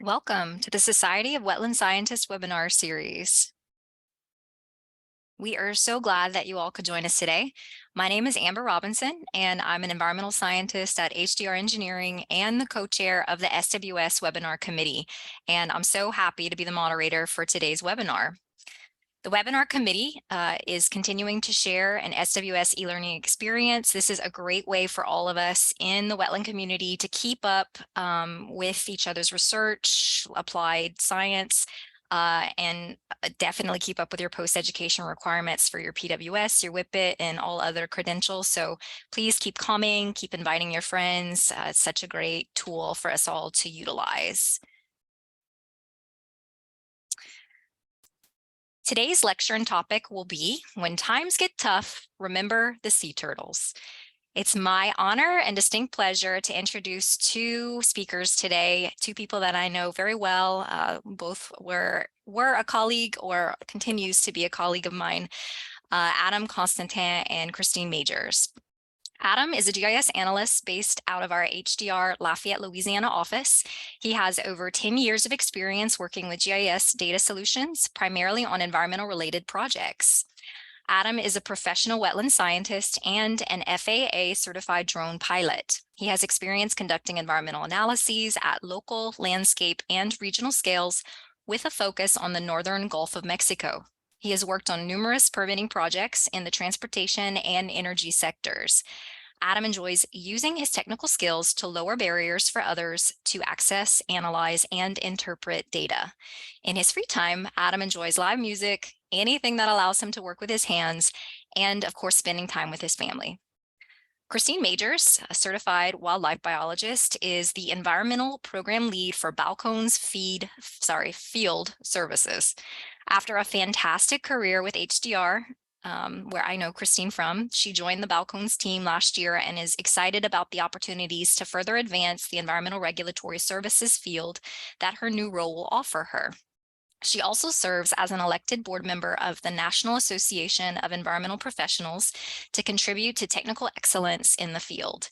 Welcome to the Society of Wetland Scientists webinar series. We are so glad that you all could join us today. My name is Amber Robinson, and I'm an environmental scientist at HDR Engineering and the co-chair of the SWS Webinar Committee. And I'm so happy to be the moderator for today's webinar. The webinar committee is continuing to share an SWS e-learning experience. This is a great way for all of us in the wetland community to keep up with each other's research, applied science, and definitely keep up with your post-education requirements for your PWS, your WIPIT, and all other credentials. So please keep coming, keep inviting your friends. It's such a great tool for us all to utilize. Today's lecture and topic will be When Times Get Tough, Remember the Sea Turtles. It's my honor and distinct pleasure to introduce two speakers today, two people that I know very well. Both were a colleague or continues to be a colleague of mine, Adam Constantin and Christine Majors. Adam is a GIS analyst based out of our HDR Lafayette, Louisiana office. He has over 10 years of experience working with GIS data solutions, primarily on environmental related projects. Adam is a professional wetland scientist and an FAA certified drone pilot. He has experience conducting environmental analyses at local, landscape, and regional scales with a focus on the northern Gulf of Mexico. He has worked on numerous permitting projects in the transportation and energy sectors. Adam enjoys using his technical skills to lower barriers for others to access, analyze, and interpret data. In his free time, Adam enjoys live music, anything that allows him to work with his hands, and of course, spending time with his family. Christine Majors, a certified wildlife biologist, is the environmental program lead for Balcones Field Services. After a fantastic career with HDR, where I know Christine from, she joined the Balcones team last year and is excited about the opportunities to further advance the environmental regulatory services field that her new role will offer her. She also serves as an elected board member of the National Association of Environmental Professionals to contribute to technical excellence in the field.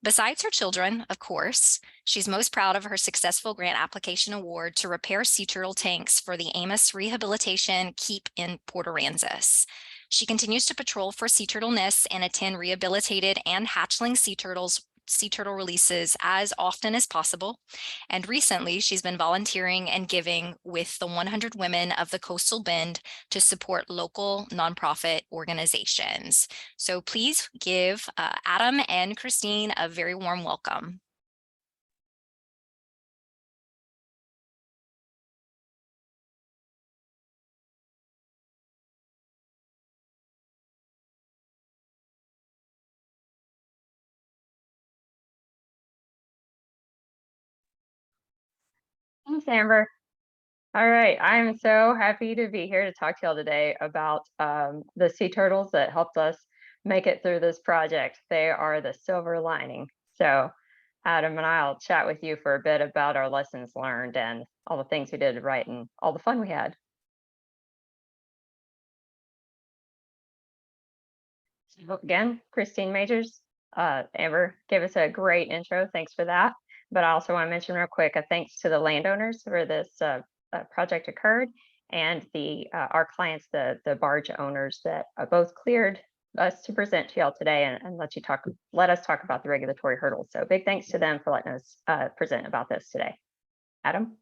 Besides her children, of course, she's most proud of her successful grant application award to repair sea turtle tanks for the Amos Rehabilitation Keep in Port Aransas. She continues to patrol for sea turtle nests and attend rehabilitated and hatchling sea turtle releases as often as possible. And recently, she's been volunteering and giving with the 100 Women of the Coastal Bend to support local nonprofit organizations. So please give Adam and Christine a very warm welcome. Thanks, Amber. All right, I'm so happy to be here to talk to y'all today about the sea turtles that helped us make it through this project. They are the silver lining. So Adam and I'll chat with you for a bit about our lessons learned and all the things we did right and all the fun we had. So again, Christine Majors, Amber gave us a great intro. Thanks for that. But I also want to mention real quick a thanks to the landowners where this project occurred and our clients, the barge owners that both cleared us to present to y'all today and let us talk about the regulatory hurdles. So big thanks to them for letting us present about this today. Adam?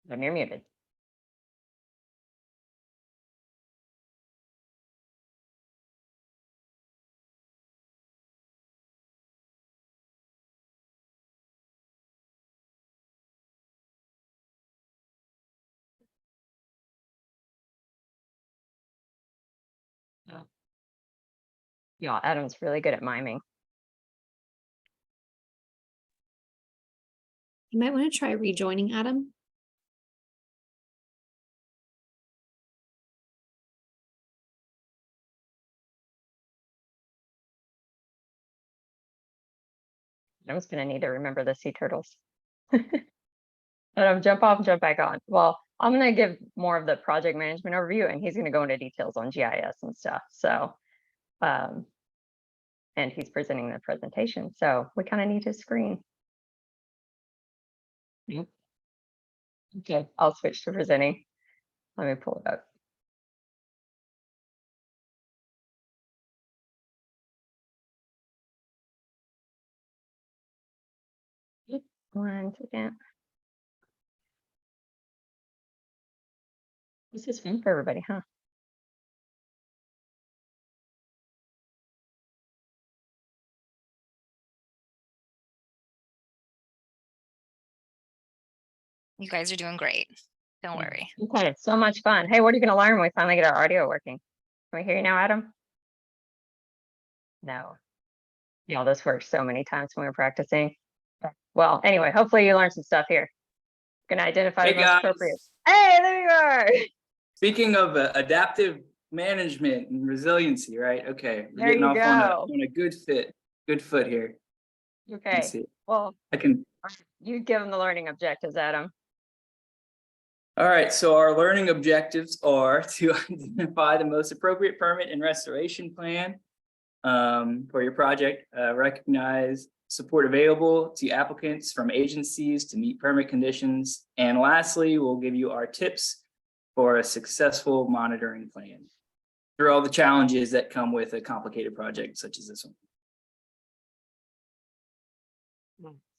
You're muted. Yeah, Adam's really good at miming. You might want to try rejoining Adam. Adam's going to need to remember the sea turtles. Jump off and jump back on. Well, I'm going to give more of the project management overview, and he's going to go into details on GIS and stuff. So, and he's presenting the presentation. So we kind of need his screen. Yep. Okay, I'll switch to presenting. Let me pull it up. One second. This is fun for everybody, huh? You guys are doing great. Don't worry. Okay, so much fun. Hey, what are you going to learn when we finally get our audio working? Can we hear you now, Adam? No. Y'all, this worked so many times when we were practicing. Well, anyway, hopefully you learned some stuff here. Going to identify the most appropriate. Hey, there you are. Speaking of adaptive management and resiliency, right? Okay, we're There getting you off go. on a good foot here. Okay. See. Well, I can. you give them the learning objectives, Adam. All right, so our learning objectives are to identify the most appropriate permit and restoration plan for your project, recognize support available to applicants from agencies to meet permit conditions, and lastly, we'll give you our tips for a successful monitoring plan through all the challenges that come with a complicated project such as this one.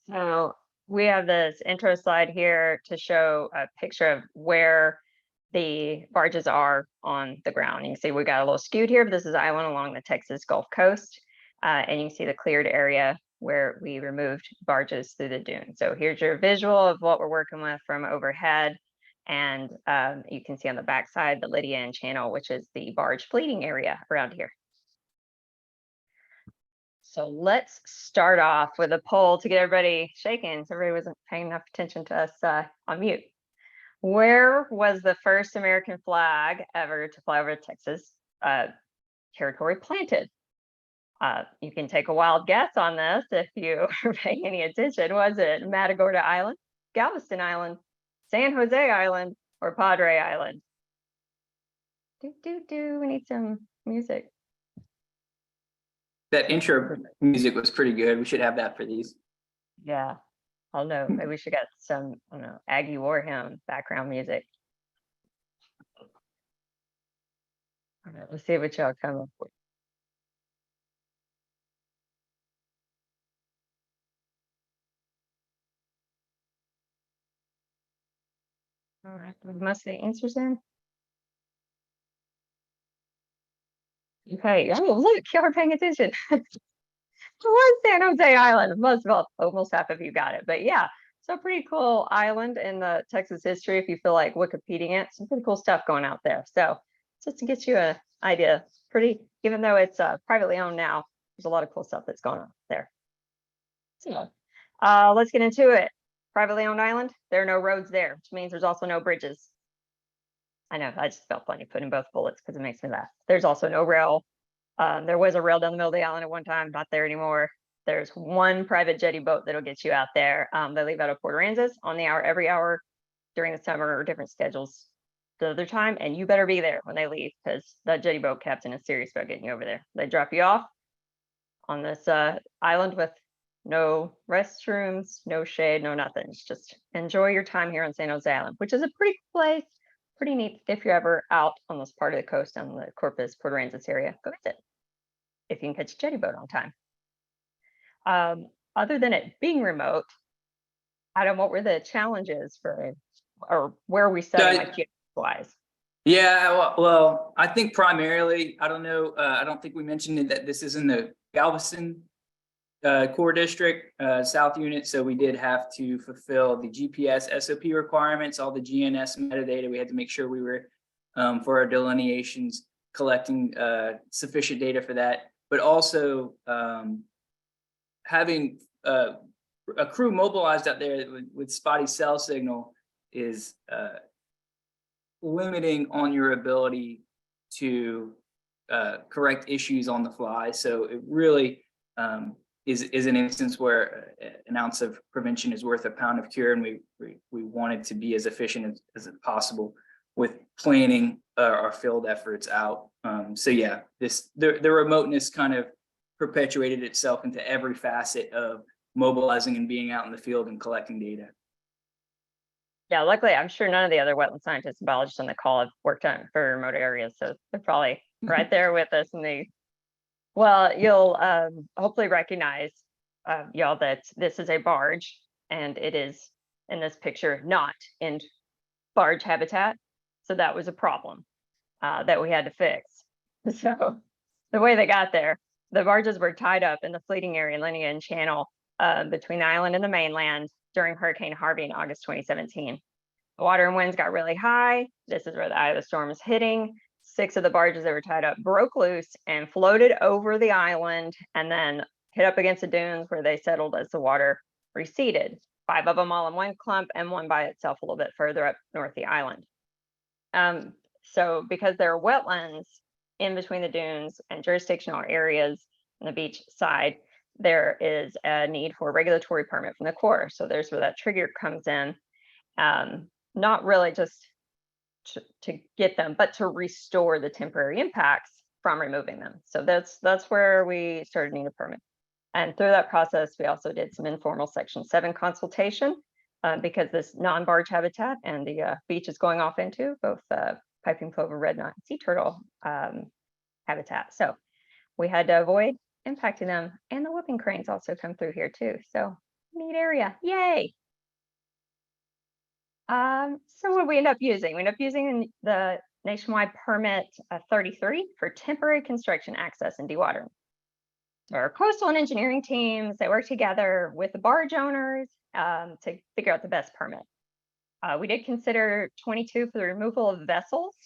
So we have this intro slide here to show a picture of where the barges are on the ground. You can see we got a little skewed here, but this is island along the Texas Gulf Coast. And you can see the cleared area where we removed barges through the dune. So here's your visual of what we're working with from overhead. And you can see on the backside the Lydia Ann Channel, which is the barge fleeting area around here. So let's start off with a poll to get everybody shaking. So everybody wasn't paying enough attention to us on mute. Where was the first American flag ever to fly over Texas territory planted? You can take a wild guess on this if you are paying any attention. Was it Matagorda Island, Galveston Island, San Jose Island, or Padre Island? We need some music. That intro music was pretty good. We should have that for these. Yeah. Oh no, maybe we should get some, I don't know, Aggie War Hymn background music. All right, let's see what y'all come up with. All right, most of the answers in. Okay, oh look, y'all are paying attention. It was San Jose Island. Almost half of you got it, but yeah, so pretty cool island in the Texas history. If you feel like Wikipediaing it, some pretty cool stuff going out there. So just to get you an idea, pretty, even though it's privately owned now, there's a lot of cool stuff that's going on there. So let's get into it. Privately owned island, there are no roads there, which means there's also no bridges. I know, I just felt funny putting both bullets because it makes me laugh. There's also no rail. There was a rail down the middle of the island at one time, not there anymore. There's one private jetty boat that'll get you out there. They leave out of Port Aransas on the hour, every hour during the summer, or different schedules the other time. And you better be there when they leave, because that jetty boat captain is serious about getting you over there. They drop you off on this island with no restrooms, no shade, no nothing. Just enjoy your time here on San Jose Island, which is a pretty cool place. Pretty neat if you're ever out on this part of the coast on the Corpus, Port Aransas area. Go visit if you can catch a jetty boat on time. Other than it being remote, Adam, what were the challenges for, or where are we setting like GPS-wise? Yeah, well, I think primarily, I don't know, I don't think we mentioned it, that this is in the Galveston core district, South unit. So we did have to fulfill the GPS SOP requirements, all the GNS metadata. We had to make sure we were, for our delineations, collecting sufficient data for that, but also having a crew mobilized out there with spotty cell signal is limiting on your ability to correct issues on the fly. So it really is an instance where an ounce of prevention is worth a pound of cure, and we wanted to be as efficient as possible with planning our field efforts out. So yeah, the remoteness kind of perpetuated itself into every facet of mobilizing and being out in the field and collecting data. Yeah, luckily, I'm sure none of the other wetland scientists and biologists on the call have worked on very remote areas, so they're probably right there with us. And well, you'll hopefully recognize, y'all, that this is a barge, and it is in this picture not in barge habitat. So that was a problem that we had to fix. So the way they got there, the barges were tied up in the fleeting area in Lydia Ann Channel between the island and the mainland during Hurricane Harvey in August 2017. The water and winds got really high. This is where the eye of the storm is hitting. 6 of the barges that were tied up broke loose and floated over the island and then hit up against the dunes where they settled as the water receded. 5 of them all in one clump and one by itself a little bit further up north the island. So because there are wetlands in between the dunes and jurisdictional areas on the beach side, there is a need for a regulatory permit from the Corps. So there's where that trigger comes in. Not really just to get them, but to restore the temporary impacts from removing them. So that's where we started needing a permit. And through that process, we also did some informal Section 7 consultation because this non-barge habitat and the beach is going off into both piping plover, red knot, and sea turtle habitat. So we had to avoid impacting them, and the whooping cranes also come through here too. So neat area, yay! So what we end up using? We end up using the nationwide permit 33 for temporary construction access and dewatering. So our coastal and engineering teams, they work together with the barge owners to figure out the best permit. We did consider 22 for the removal of vessels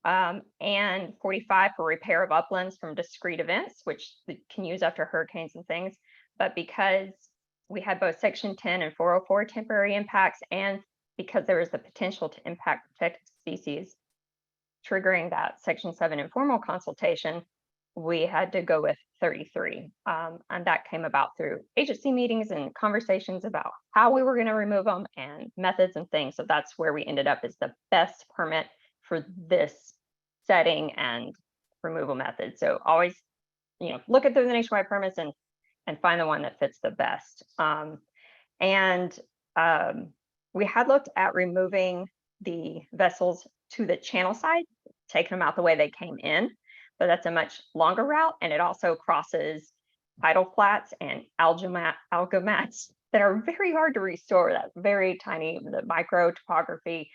and 45 for repair of uplands from discrete events, which they can use after hurricanes and things. But because we had both Section 10 and 404 temporary impacts, and because there was the potential to impact protected species, triggering that Section 7 informal consultation, we had to go with 33. And that came about through agency meetings and conversations about how we were going to remove them and methods and things. So that's where we ended up as the best permit for this setting and removal method. So always, look at through the nationwide permits and find the one that fits the best. We had looked at removing the vessels to the channel side, taking them out the way they came in, but that's a much longer route, and it also crosses tidal flats and algal mats that are very hard to restore. That very tiny, the micro topography.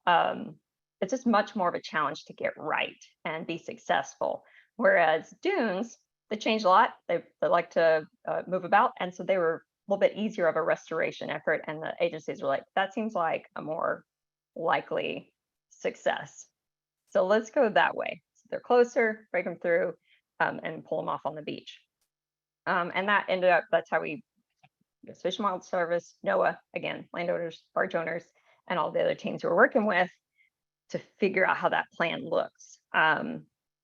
It's just much more of a challenge to get right and be successful. Whereas dunes, they change a lot. They like to move about, and so they were a little bit easier of a restoration effort. And the agencies were like, that seems like a more likely success. So let's go that way. So they're closer, break them through, and pull them off on the beach. And that ended up, that's how we, Fish and Wildlife Service, NOAA, again, landowners, barge owners, and all the other teams we're working with to figure out how that plan looks.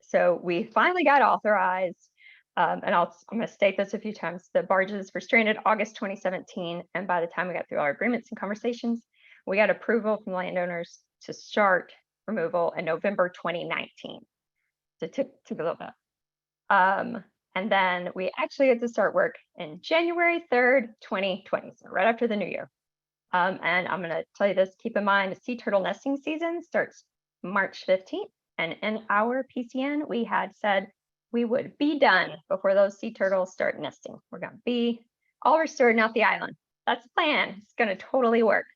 So we finally got authorized, and I'm going to state this a few times. The barges were stranded August 2017, and by the time we got through our agreements and conversations, we got approval from landowners to start removal in November 2019. So it took a little bit. And then we actually had to start work in January 3rd, 2020, so right after the new year. And I'm going to tell you this, keep in mind, sea turtle nesting season starts March 15th. And in our PCN, we had said we would be done before those sea turtles start nesting. We're going to be all restored off the island. That's the plan. It's going to totally work.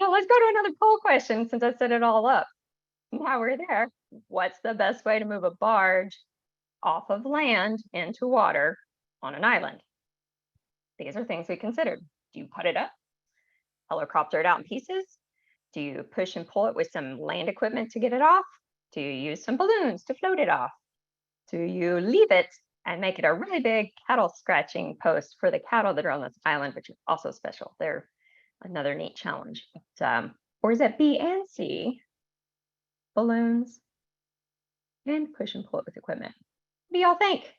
Now let's go to another poll question since I set it all up. Now we're there. What's the best way to move a barge off of land into water on an island? These are things we considered. Do you put it up? Helicopter it out in pieces? Do you push and pull it with some land equipment to get it off? Do you use some balloons to float it off? Do you leave it and make it a really big cattle scratching post for the cattle that are on this island, which is also special? They're another neat challenge. But, or is it B and C? Balloons and push and pull it with equipment. What do y'all think?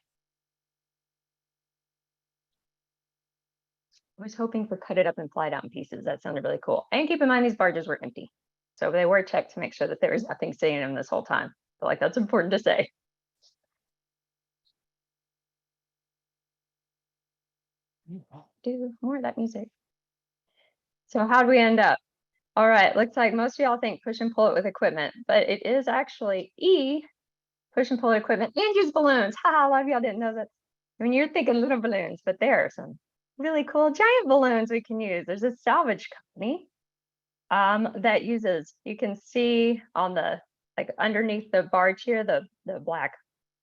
I was hoping for cut it up and fly it out in pieces. That sounded really cool. And keep in mind, these barges were empty. So they were checked to make sure that there was nothing sitting in them this whole time. So like, that's important to say. Do more of that music. So how'd we end up? All right, looks like most of y'all think push and pull it with equipment, but it is actually E, push and pull equipment and use balloons. Haha, a lot of y'all didn't know that. I mean, you're thinking little balloons, but there are some really cool giant balloons we can use. There's a salvage company that uses, you can see on the, like underneath the barge here, the black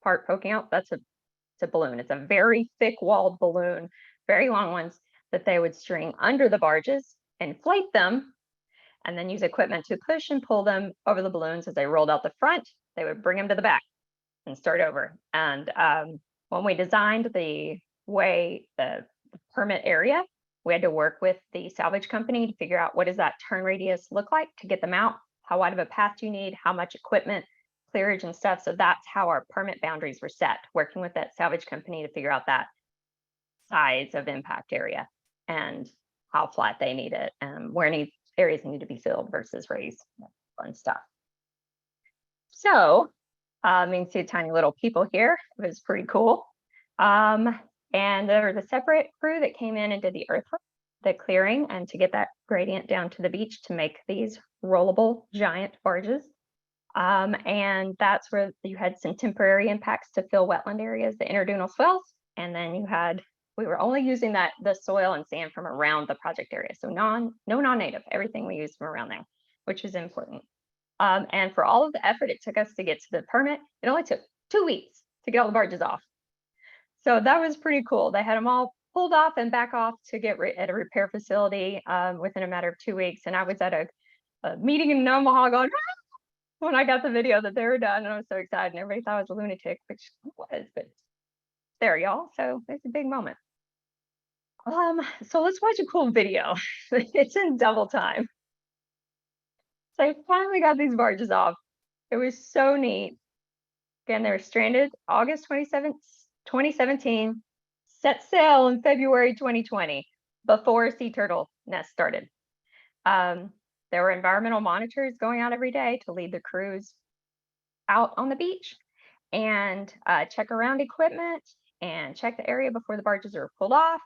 part poking out, it's a balloon. It's a very thick walled balloon, very long ones that they would string under the barges, inflate them, and then use equipment to push and pull them over the balloons. As they rolled out the front, they would bring them to the back and start over. And when we designed the way the permit area, we had to work with the salvage company to figure out what does that turn radius look like to get them out, how wide of a path do you need, how much equipment, clearage and stuff. So that's how our permit boundaries were set, working with that salvage company to figure out that size of impact area and how flat they need it and where any areas need to be filled versus raised, fun stuff. So you can see tiny little people here. It was pretty cool. And there was a separate crew that came in and did the earthwork, the clearing, and to get that gradient down to the beach to make these rollable giant barges. And that's where you had some temporary impacts to fill wetland areas, the interdunal swells. And then you had, we were only using the soil and sand from around the project area. So no non-native, everything we used from around there, which is important. And for all of the effort it took us to get to the permit, it only took 2 weeks to get all the barges off. So that was pretty cool. They had them all pulled off and back off to get at a repair facility within a matter of 2 weeks. And I was at a meeting in Omaha going, ah! When I got the video that they were done, and I was so excited, and everybody thought I was a lunatic, which I was, but there, y'all. So it's a big moment. So let's watch a cool video. It's in double time. So I finally got these barges off. It was so neat. Again, they were stranded August 27th, 2017, set sail in February 2020, before sea turtle nest started. There were environmental monitors going out every day to lead the crews out on the beach and check around equipment and check the area before the barges are pulled off.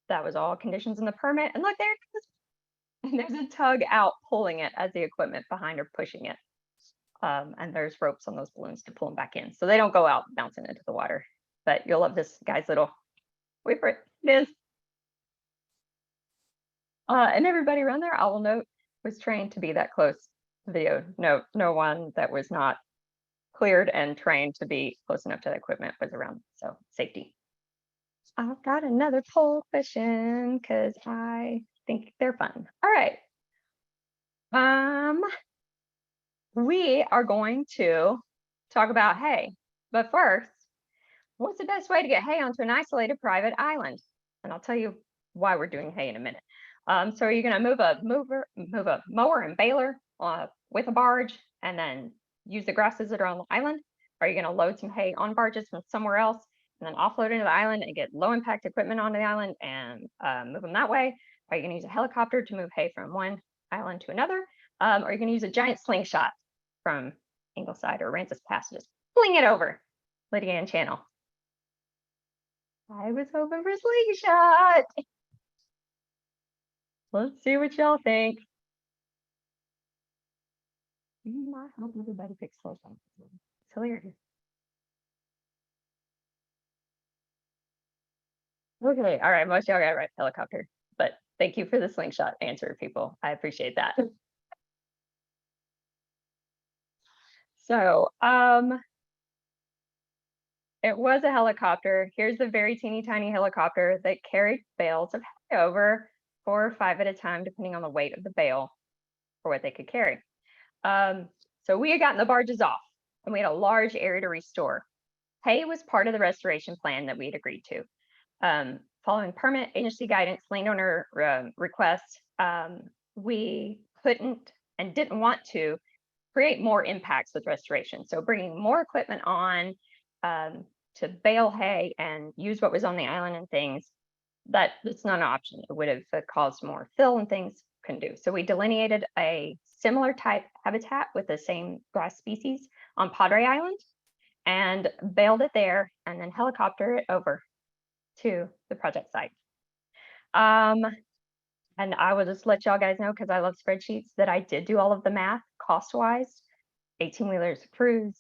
That was all conditions in the permit. And look, there it is. And there's a tug out pulling it as the equipment behind are pushing it. And there's ropes on those balloons to pull them back in. So they don't go out bouncing into the water. But you'll love this guy's little, wait for it, it is. And everybody around there, I will note, was trained to be that close to the video. No one that was not cleared and trained to be close enough to the equipment was around. So safety. I've got another poll question because I think they're fun. All right. We are going to talk about hay, but first, what's the best way to get hay onto an isolated private island? And I'll tell you why we're doing hay in a minute. So are you going to move a mower and baler with a barge and then use the grasses that are on the island? Are you going to load some hay on barges from somewhere else and then offload into the island and get low impact equipment onto the island and move them that way? Are you going to use a helicopter to move hay from one island to another? Or are you going to use a giant slingshot from Ingleside or Aransas Pass to just fling it over Lydia Ann Channel? I was hoping for slingshot. Let's see what y'all think. I hope everybody picks slingshot. It's hilarious. Okay, all right, most y'all got it right, helicopter. But thank you for the slingshot answer, people. I appreciate that. So, it was a helicopter. Here's the very teeny tiny helicopter that carried bales of hay over 4 or 5 at a time, depending on the weight of the bale for what they could carry. So we had gotten the barges off and we had a large area to restore. Hay was part of the restoration plan that we had agreed to. Following permit, agency guidance, landowner requests, we couldn't and didn't want to create more impacts with restoration. So bringing more equipment on to bale hay and use what was on the island and things that's not an option. It would have caused more fill and things, couldn't do. So we delineated a similar type habitat with the same grass species on Padre Island and bailed it there and then helicopter it over to the project site. And I will just let y'all guys know, because I love spreadsheets, that I did do all of the math cost-wise, 18-wheelers, crews,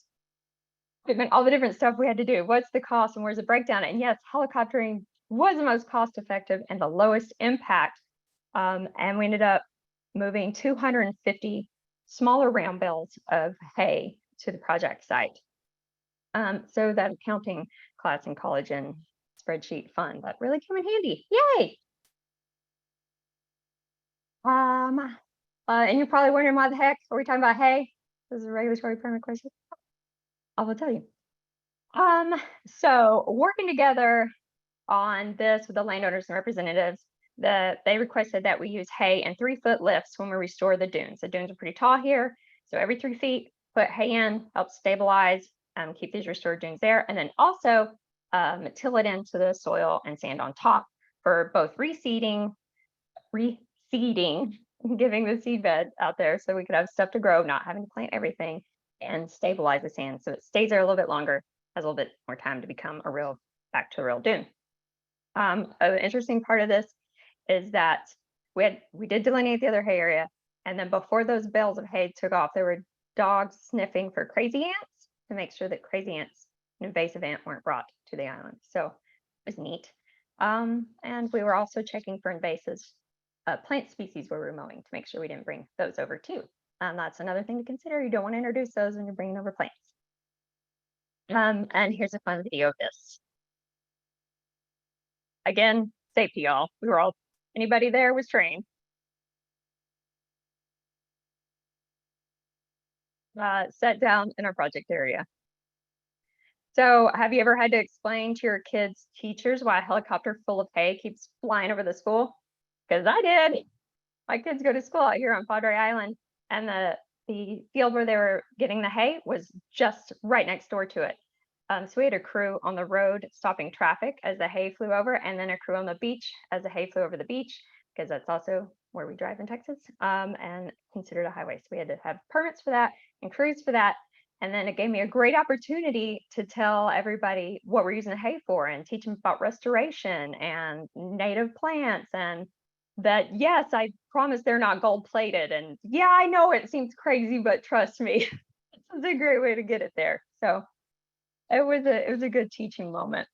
equipment, all the different stuff we had to do. What's the cost and where's the breakdown? And yes, helicoptering was the most cost-effective and the lowest impact. And we ended up moving 250 smaller round bales of hay to the project site. So that accounting class in college and spreadsheet fun, that really came in handy. Yay! And you're probably wondering why the heck are we talking about hay? This is a regulatory permit question. I will tell you. So working together on this with the landowners and representatives, they requested that we use hay and 3-foot lifts when we restore the dunes. The dunes are pretty tall here, so every 3 feet, put hay in, help stabilize, keep these restored dunes there, and then also till it into the soil and sand on top for both reseeding, giving the seed bed out there so we could have stuff to grow, not having to plant everything, and stabilize the sand so it stays there a little bit longer, has a little bit more time to become back to a real dune. An interesting part of this is that we did delineate the other hay area, and then before those bales of hay took off, there were dogs sniffing for crazy ants to make sure that crazy ants, an invasive ant, weren't brought to the island. So it was neat. And we were also checking for invasive plant species where we were mowing to make sure we didn't bring those over too. That's another thing to consider. You don't want to introduce those when you're bringing over plants. And here's a fun video of this. Again, safety, y'all. Anybody there was trained. Set down in our project area. So have you ever had to explain to your kids' teachers why a helicopter full of hay keeps flying over the school? Because I did. My kids go to school out here on Padre Island, and the field where they were getting the hay was just right next door to it. So we had a crew on the road stopping traffic as the hay flew over, and then a crew on the beach as the hay flew over the beach, because that's also where we drive in Texas, and considered a highway. So we had to have permits for that and crews for that. And then it gave me a great opportunity to tell everybody what we're using the hay for and teach them about restoration and native plants, and that, yes, I promise they're not gold plated. And yeah, I know it seems crazy, but trust me, this is a great way to get it there. So it was a good teaching moment.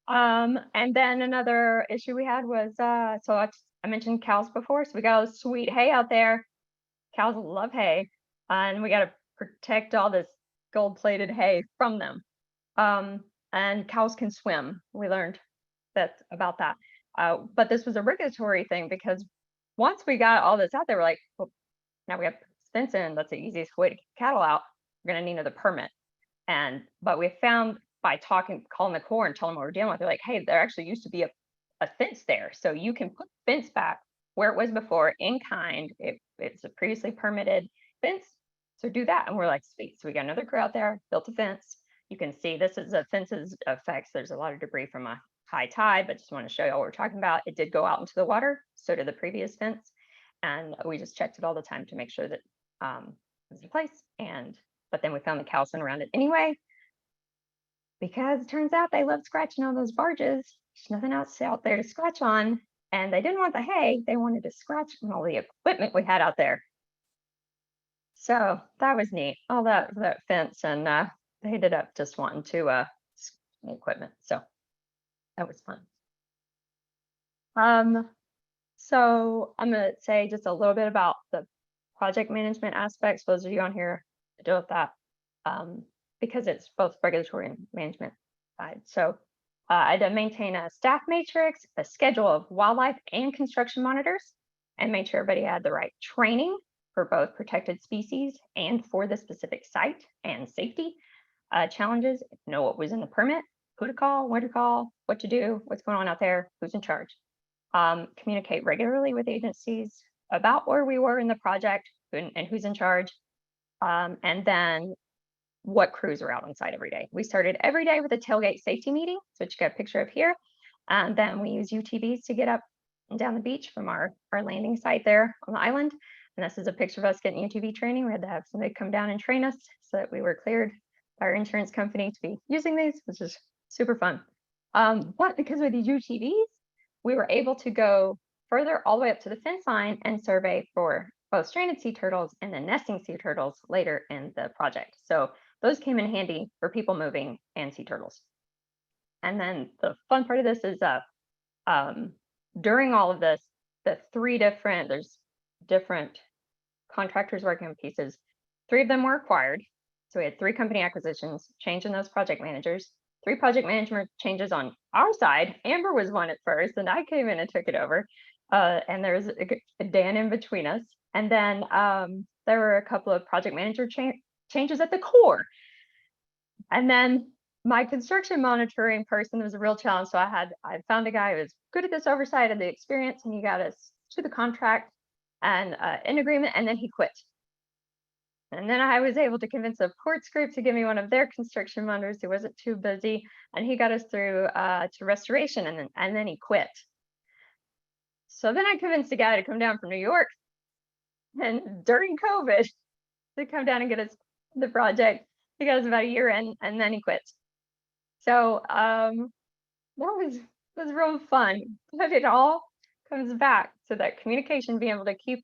And then another issue we had was, so I mentioned cows before, so we got all this sweet hay out there. Cows love hay, and we got to protect all this gold-plated hay from them. And cows can swim. We learned about that. But this was a regulatory thing, because once we got all this out there, we're like, well, now we have fence in. That's the easiest way to get cattle out. We're going to need another permit. But we found by calling the Corps and telling them what we're dealing with, they're like, hey, there actually used to be a fence there. So you can put the fence back where it was before in kind. It's a previously permitted fence. So do that. And we're like, sweet. So we got another crew out there, built a fence. You can see this is a fence's effects. There's a lot of debris from a high tide, but just want to show you all what we're talking about. It did go out into the water. So did the previous fence. And we just checked it all the time to make sure that it was in place. But then we found the cows around it anyway, because it turns out they love scratching on those barges. There's nothing else out there to scratch on. And they didn't want the hay. They wanted to scratch on all the equipment we had out there. So that was neat, all that fence, and they ended up just wanting to equipment. So that was fun. So I'm gonna say just a little bit about the project management aspects. Those of you on here to deal with that, because it's both regulatory and management side. So I had to maintain a staff matrix, a schedule of wildlife and construction monitors, and made sure everybody had the right training for both protected species and for the specific site, and safety challenges, know what was in the permit, who to call, where to call, what to do, what's going on out there, who's in charge. Communicate regularly with agencies about where we were in the project and who's in charge. And then what crews are out on site every day. We started every day with a tailgate safety meeting, so which you got a picture of here. And then we use UTVs to get up and down the beach from our landing site there on the island. And this is a picture of us getting UTV training. We had to have somebody come down and train us so that we were cleared by our insurance company to be using these, which is super fun. But because of these UTVs, we were able to go further all the way up to the fence line and survey for both stranded sea turtles and the nesting sea turtles later in the project. So those came in handy for people moving and sea turtles. And then the fun part of this is during all of this, there's different contractors working on pieces. 3 of them were acquired. So we had 3 company acquisitions, change in those project managers, 3 project management changes on our side. Amber was one at first, and I came in and took it over. And there was a Dan in between us. And then there were a couple of project manager changes at the core. And then my construction monitoring person was a real challenge. So I found a guy who was good at this oversight and the experience, and he got us to the contract and in agreement, and then he quit. And then I was able to convince a ports group to give me one of their construction monitors who wasn't too busy, and he got us through to restoration, and then he quit. So then I convinced a guy to come down from New York, and during COVID, to come down and get us the project. He got us about a year in, and then he quit. So that was real fun. But it all comes back to that communication, being able to keep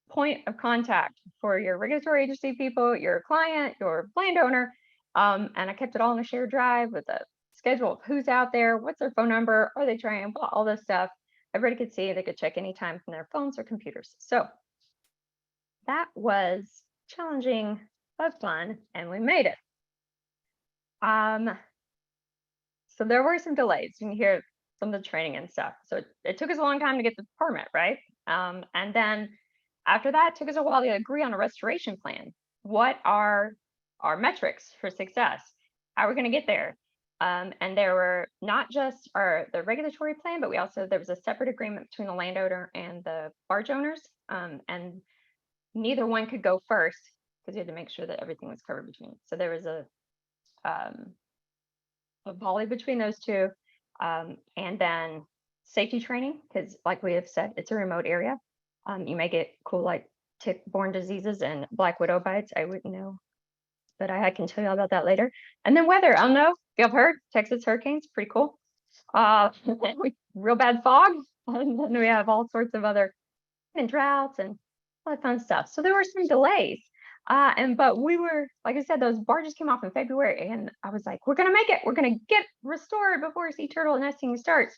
point of contact for your regulatory agency people, your client, your landowner. And I kept it all in a shared drive with a schedule of who's out there, what's their phone number, are they trying, all this stuff. Everybody could see, they could check anytime from their phones or computers. So that was challenging but fun, and we made it. So there were some delays. You can hear some of the training and stuff. So it took us a long time to get the permit, right? And then after that, it took us a while to agree on a restoration plan. What are our metrics for success? How are we going to get there? And there were not just the regulatory plan, but there was a separate agreement between the landowner and the barge owners. And neither one could go first because you had to make sure that everything was covered between. So there was a volley between those two. And then safety training, because like we have said, it's a remote area. You may get cool like tick-borne diseases and black widow bites. I wouldn't know, but I can tell you all about that later. And then weather, I don't know if you've heard, Texas hurricanes, pretty cool. Real bad fog, and then we have all sorts of other droughts and all that fun stuff. So there were some delays. But we were, like I said, those barges came off in February, and I was like, we're gonna make it. We're gonna get restored before sea turtle nesting starts.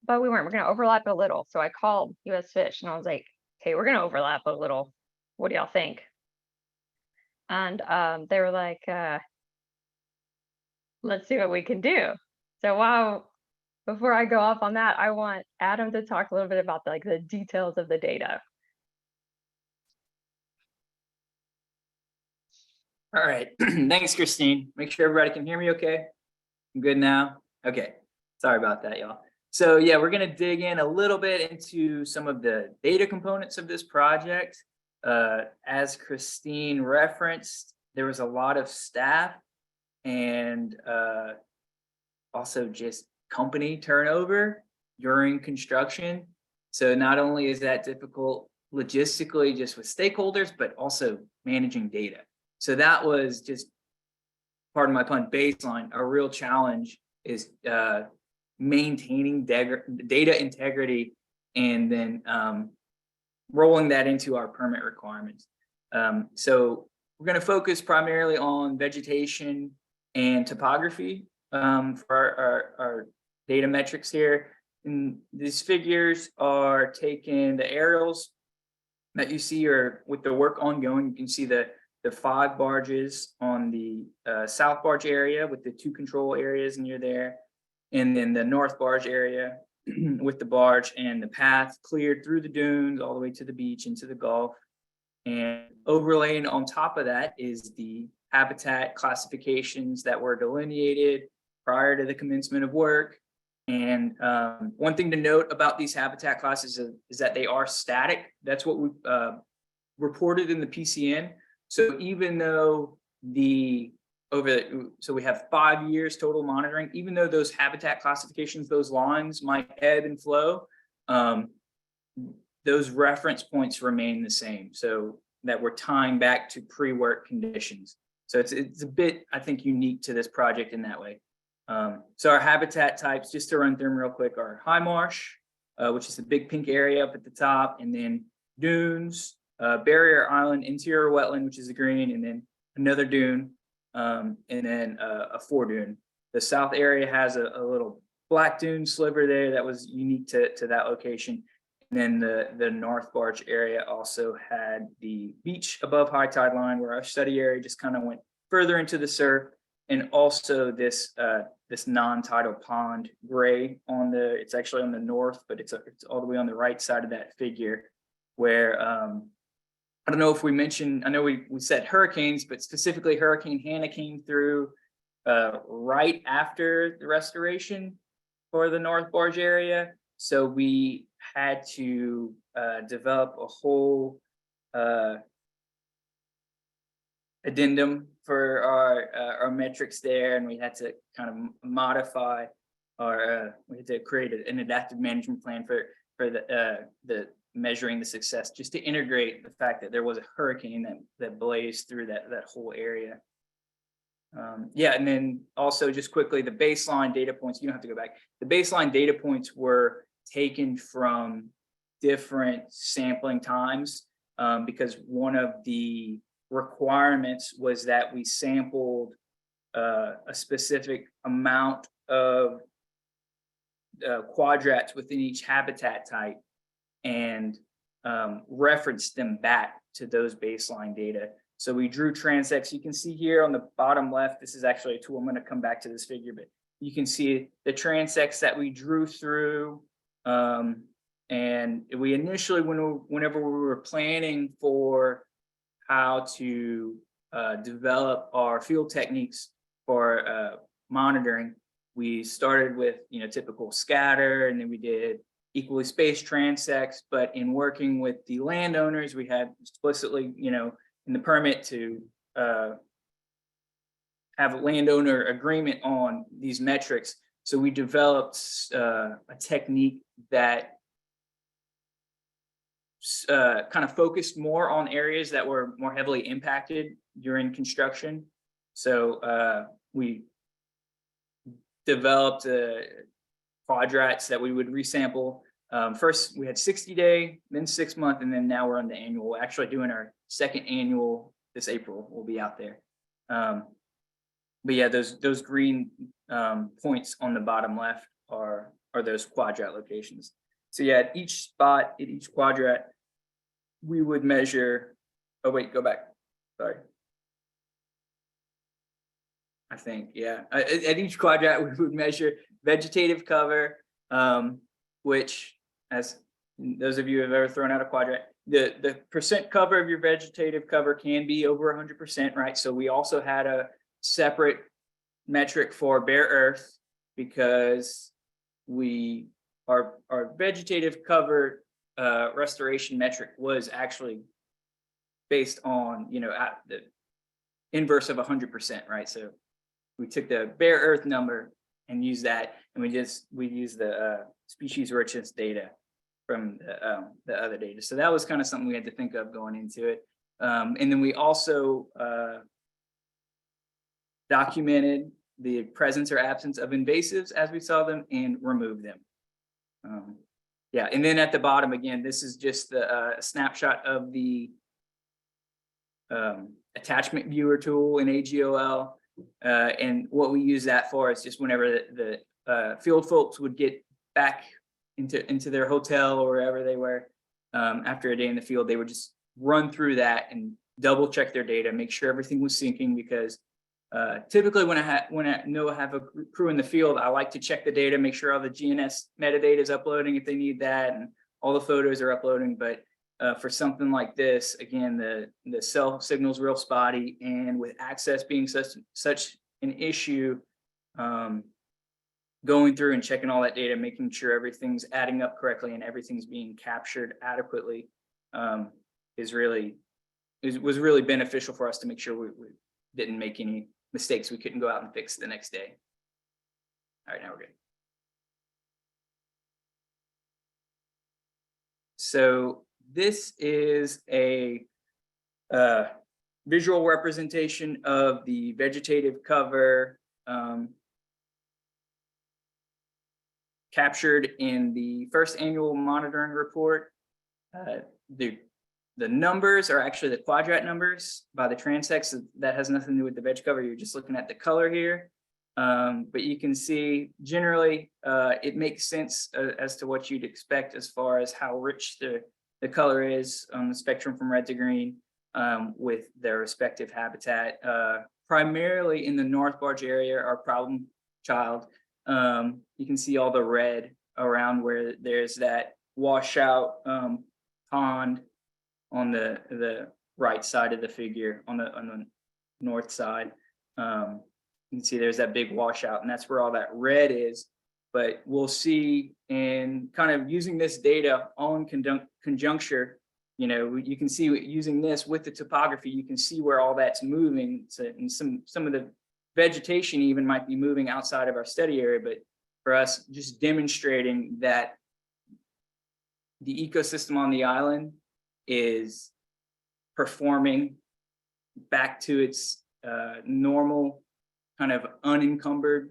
But we weren't. We're gonna overlap a little. So I called US Fish and I was like, okay, we're gonna overlap a little. What do y'all think? And they were like, let's see what we can do. So before I go off on that, I want Adam to talk a little bit about the details of the data. All right, thanks, Christine. Make sure everybody can hear me okay. I'm good now? Okay, sorry about that, y'all. So yeah, we're gonna dig in a little bit into some of the data components of this project. As Christine referenced, there was a lot of staff and also just company turnover during construction. So not only is that difficult logistically just with stakeholders, but also managing data. So that was just, pardon my pun, baseline. A real challenge is maintaining data integrity and then rolling that into our permit requirements. So we're going to focus primarily on vegetation and topography for our data metrics here. And these figures are taking the aerials that you see are with the work ongoing. You can see the 5 barges on the south barge area with the 2 control areas near there, and then the north barge area with the barge and the path cleared through the dunes all the way to the beach into the Gulf. And overlaying on top of that is the habitat classifications that were delineated prior to the commencement of work. And one thing to note about these habitat classes is that they are static. That's what we reported in the PCN. So even though the so we have 5 years total monitoring, even though those habitat classifications, those lines might ebb and flow, those reference points remain the same, so that we're tying back to pre-work conditions. So it's a bit, I think, unique to this project in that way. So our habitat types, just to run through them real quick, are high marsh, which is the big pink area up at the top, and then dunes, barrier island, interior wetland, which is the green, and then another dune, and then a foredune. The south area has a little black dune sliver there that was unique to that location. And then the North Barge area also had the beach above high tide line, where our study area just kind of went further into the surf, and also this this non-tidal pond gray it's actually on the north, but it's all the way on the right side of that figure, where I don't know if we mentioned, I know we said hurricanes, but specifically Hurricane Hannah came through right after the restoration for the North Barge area. So we had to develop a whole addendum for our metrics there, and we had to kind of modify we had to create an adaptive management plan for the measuring the success, just to integrate the fact that there was a hurricane that blazed through that whole area. Yeah, and then also just quickly, the baseline data points, you don't have to go back. The baseline data points were taken from different sampling times, because one of the requirements was that we sampled a specific amount of quadrats within each habitat type, and referenced them back to those baseline data. So we drew transects. You can see here on the bottom left, this is actually a tool. I'm going to come back to this figure, but you can see the transects that we drew through. And we initially, whenever we were planning for how to develop our field techniques for monitoring, we started with typical scatter, and then we did equally spaced transects. But in working with the landowners, we had explicitly, in the permit to have a landowner agreement on these metrics. So we developed a technique that kind of focused more on areas that were more heavily impacted during construction. So we developed quadrats that we would resample. First, we had 60-day, then 6-month, and then now we're on the annual. We're actually doing our second annual this April. We'll be out there. But yeah, those green points on the bottom left are those quadrat locations. So yeah, at each spot, at each quadrat, we would measure. Oh wait, go back. Sorry. I think, yeah. At each quadrat, we would measure vegetative cover, which, as those of you who have ever thrown out a quadrat, the percent cover of your vegetative cover can be over 100%, right? So we also had a separate metric for bare earth, because our vegetative cover restoration metric was actually based on at the inverse of 100%, right? So we took the bare earth number and used that, and we used the species richness data from the other data. So that was kind of something we had to think of going into it. And then we also documented the presence or absence of invasives as we saw them, and removed them. Yeah, and then at the bottom, again, this is just the snapshot of the attachment viewer tool in AGOL. And what we use that for is just whenever the field folks would get back into their hotel or wherever they were after a day in the field, they would just run through that and double check their data, make sure everything was syncing, because typically when I know I have a crew in the field, I like to check the data, make sure all the GNS metadata is uploading if they need that, and all the photos are uploading. But for something like this, again, the cell signal's real spotty, and with access being such an issue, going through and checking all that data, making sure everything's adding up correctly and everything's being captured adequately, was really beneficial for us to make sure we didn't make any mistakes we couldn't go out and fix the next day. All right, now we're good. So this is a visual representation of the vegetative cover captured in the first annual monitoring report. The numbers are actually the quadrat numbers by the transects. So that has nothing to do with the veg cover. You're just looking at the color here. But you can see generally it makes sense as to what you'd expect as far as how rich the color is on the spectrum from red to green with their respective habitat. Primarily in the North Barge area, our problem child. You can see all the red around where there's that washout pond on the right side of the figure, on the north side. You can see there's that big washout, and that's where all that red is. But we'll see in kind of using this data all in conjuncture, you know, you can see using this with the topography, you can see where all that's moving. So, and some of the vegetation even might be moving outside of our study area, but for us, just demonstrating that the ecosystem on the island is performing back to its normal kind of unencumbered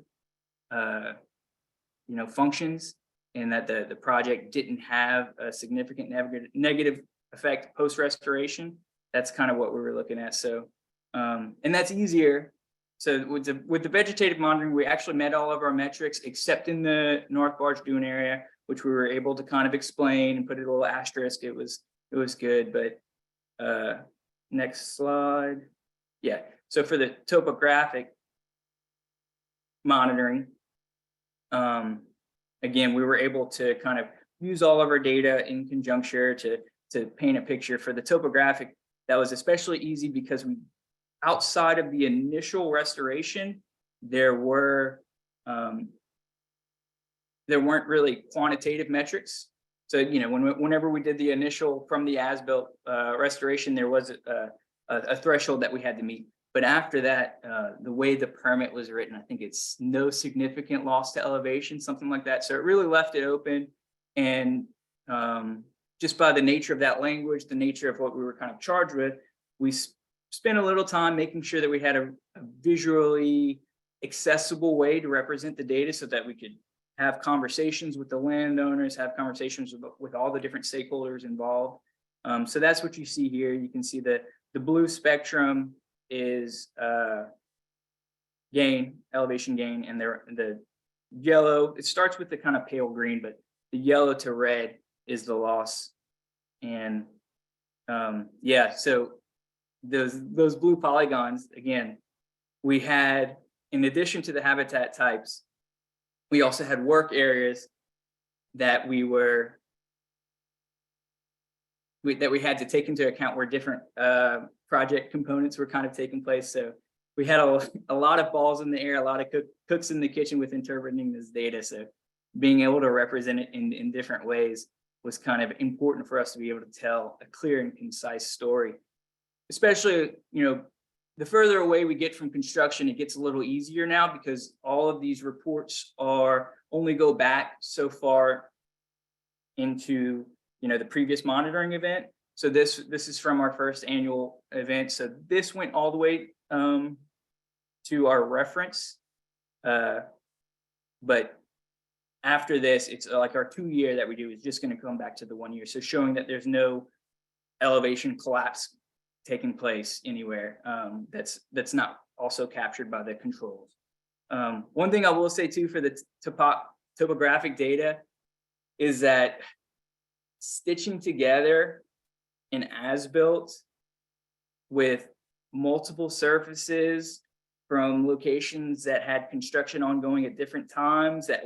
functions, and that the project didn't have a significant negative effect post restoration. That's kind of what we were looking at. So and that's easier. So with the vegetative monitoring, we actually met all of our metrics except in the North Barge dune area, which we were able to kind of explain and put a little asterisk. It was good. But next slide. Yeah. So for the topographic monitoring, again, we were able to kind of use all of our data in conjuncture to paint a picture. For the topographic, that was especially easy because outside of the initial restoration, there weren't really quantitative metrics. So, you know, whenever we did the initial from the as-built restoration, there was a threshold that we had to meet. But after that, the way the permit was written, I think it's no significant loss to elevation, something like that. So it really left it open. And just by the nature of that language, the nature of what we were kind of charged with, we spent a little time making sure that we had a visually accessible way to represent the data so that we could have conversations with the landowners, have conversations with all the different stakeholders involved. So that's what you see here. You can see the blue spectrum is elevation gain, and the yellow, it starts with the kind of pale green, but the yellow to red is the loss. And yeah, so those blue polygons, again, we had, in addition to the habitat types, we also had work areas that we had to take into account where different project components were kind of taking place. So we had a lot of balls in the air, a lot of cooks in the kitchen with interpreting this data. So being able to represent it in different ways was kind of important for us to be able to tell a clear and concise story. Especially, you know, the further away we get from construction, it gets a little easier now because all of these reports only go back so far into, you know, the previous monitoring event. So this is from our first annual event. So this went all the way to our reference. But after this, it's like our 2-year that we do is just going to come back to the 1 year. So showing that there's no elevation collapse taking place anywhere that's not also captured by the controls. One thing I will say too for the topographic data is that stitching together an as-built with multiple surfaces from locations that had construction ongoing at different times, that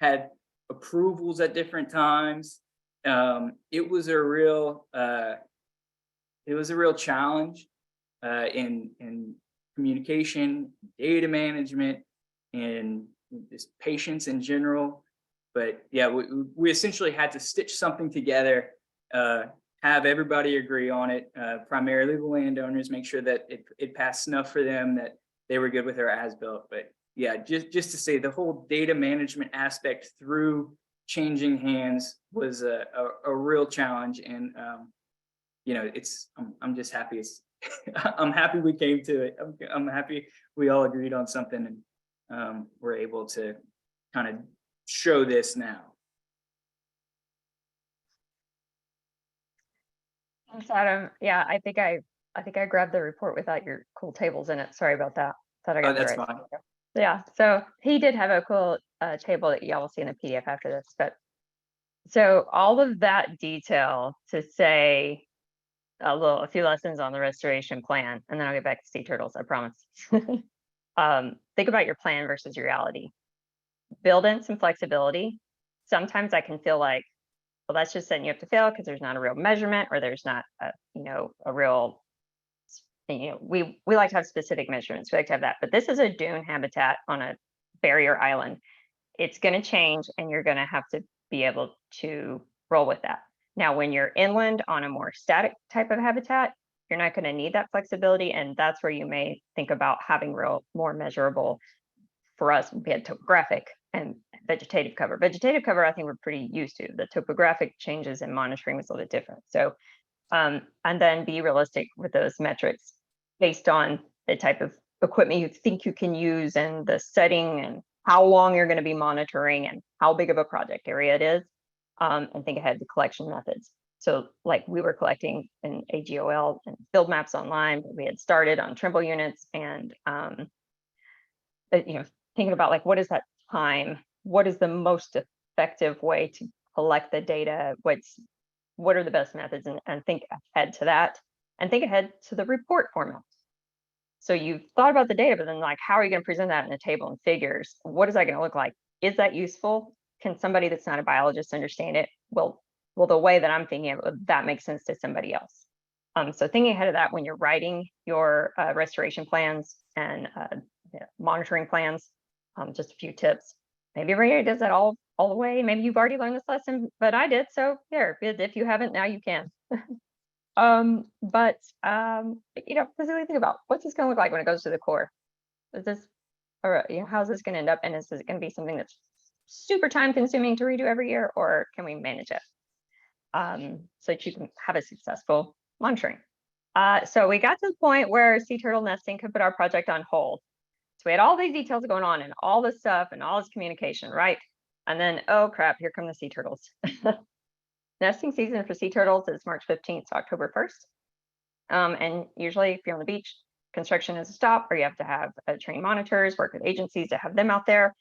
had approvals at different times, it was a real challenge in communication, data management, and just patience in general. But yeah, we essentially had to stitch something together, have everybody agree on it, primarily the landowners, make sure that it passed snuff for them, that they were good with our as-built, but yeah, just to say the whole data management aspect through changing hands was a real challenge. And, you know, I'm just happy I'm happy we came to it. I'm happy we all agreed on something, and we're able to kind of show this now. Thanks, Adam. Yeah, I think I grabbed the report without your cool tables in it. Sorry about that. Thought I got the That's right. fine. Yeah, so he did have a cool table that y'all will see in the PDF after this. But so all of that detail to say a few lessons on the restoration plan, and then I'll get back to sea turtles, I promise. Think about your plan versus your reality. Build in some flexibility. Sometimes I can feel like, well, that's just setting you up to fail because there's not a real measurement, or there's not a real, we like to have specific measurements. We like to have that, but this is a dune habitat on a barrier island. It's going to change, and you're going to have to be able to roll with that. Now, when you're inland on a more static type of habitat, you're not going to need that flexibility, and that's where you may think about having more measurable. For us, we had topographic and vegetative cover. Vegetative cover, I think we're pretty used to. The topographic changes and monitoring was a little bit different. So, and then be realistic with those metrics based on the type of equipment you think you can use, and the setting, and how long you're going to be monitoring, and how big of a project area it is, and think ahead to collection methods. So like we were collecting in AGOL and field maps online, but we had started on Trimble units, and thinking about like, what is that time? What is the most effective way to collect the data? What are the best methods? And think ahead to that, and think ahead to the report format. So you've thought about the data, but then like, how are you going to present that in a table and figures? What is that going to look like? Is that useful? Can somebody that's not a biologist understand it? Well, the way that I'm thinking of it, that makes sense to somebody else. So thinking ahead of that when you're writing your restoration plans and monitoring plans, just a few tips. Maybe everybody does that all the way. Maybe you've already learned this lesson, but I did. So there, if you haven't, now you can. Physically think about, what's this going to look like when it goes to the core? Is this, or how's this going to end up? And is it going to be something that's super time consuming to redo every year, or can we manage it? So that you can have a successful monitoring. So we got to the point where sea turtle nesting could put our project on hold. So we had all these details going on, and all this stuff, and all this communication, right? And then, oh crap, here come the sea turtles. Nesting season for sea turtles is March 15th to October 1st. And usually if you're on the beach, construction is a stop, or you have to have trained monitors, work with agencies to have them out there.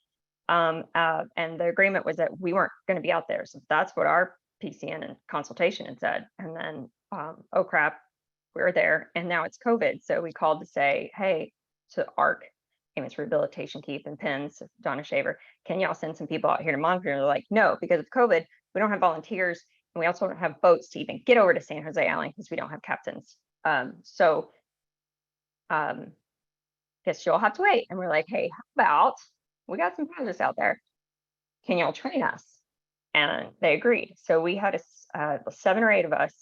And the agreement was that we weren't going to be out there. So that's what our PCN and consultation had said. And then, oh crap, we were there, and now it's COVID. So we called to say, hey, to ARC, Payments Rehabilitation Keep and PINS, Donna Shaver, can y'all send some people out here to monitor? And they're like, no, because of COVID, we don't have volunteers, and we also don't have boats to even get over to San Jose Island because we don't have captains. Guess you'll have to wait. And we're like, hey, how about we got some projects out there? Can y'all train us? And they agreed. So we had 7 or 8 of us,